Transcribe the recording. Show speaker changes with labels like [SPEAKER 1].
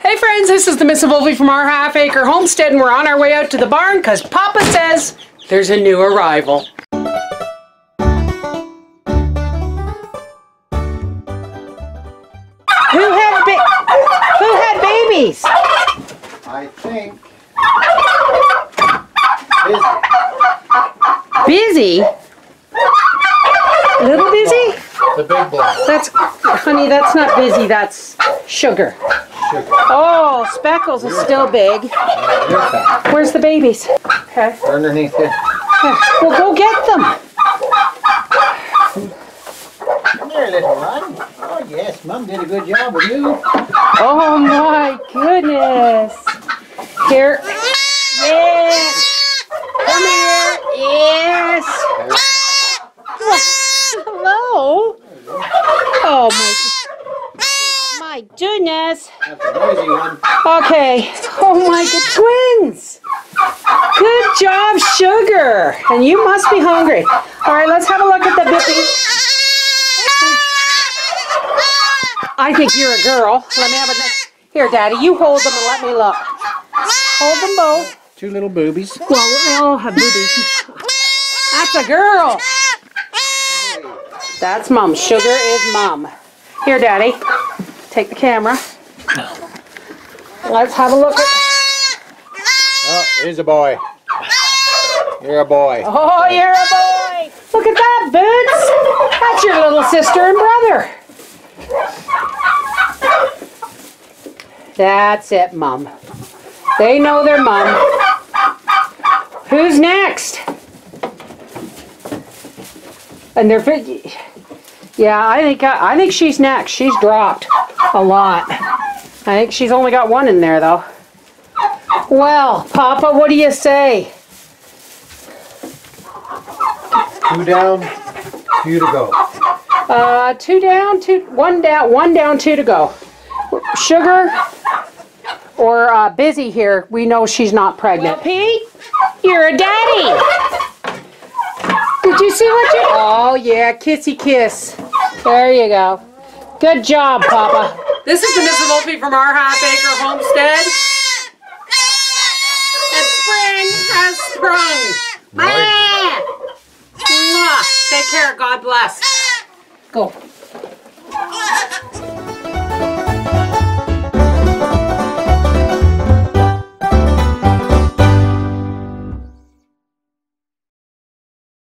[SPEAKER 1] Hey friends, this is the MrsVolfie from our half-acre homestead, and we're on our way out to the barn because Papa says there's a new arrival. Who had babies?
[SPEAKER 2] I think
[SPEAKER 1] Busy? Little busy?
[SPEAKER 2] the big black.
[SPEAKER 1] Honey, that's not busy, that's sugar. Oh, Speckles is still big. Where's the babies? Okay.
[SPEAKER 2] They're underneath it.
[SPEAKER 1] Well, go get them.
[SPEAKER 2] Come here, little one. Oh yes, Mum did a good job with you.
[SPEAKER 1] Oh my goodness. Here. Yes. Come here. Yes. Hello. Oh my goodness.
[SPEAKER 2] That's a noisy one.
[SPEAKER 1] Okay. Oh my good twins. Good job, Sugar. And you must be hungry. All right, let's have a look at the bippies. I think you're a girl. Let me have a look. Here, Daddy, you hold them and let me look. Hold them both.
[SPEAKER 2] Two little boobies.
[SPEAKER 1] Well, they all have boobies. That's a girl. That's Mom. Sugar is Mom. Here, Daddy. Take the camera. Let's have a look at...
[SPEAKER 2] Oh, here's a boy. You're a boy.
[SPEAKER 1] Oh, you're a boy. Look at that, Boots. That's your little sister and brother. That's it, Mom. They know their Mom. Who's next? And they're... Yeah, I think she's next. She's dropped a lot. I think she's only got one in there, though. Well, Papa, what do you say?
[SPEAKER 2] 2 down, 2 to go.
[SPEAKER 1] 2 down, 1 down, 1 down, 2 to go. Sugar or Busy here, we know she's not pregnant. Well, Pete, you're a daddy. Did you see what you... Oh, yeah, kissy kiss. There you go. Good job, Papa. This is the MrsVolfie from our half-acre homestead. And spring has sprung. Mwah. Take care. God bless. Go.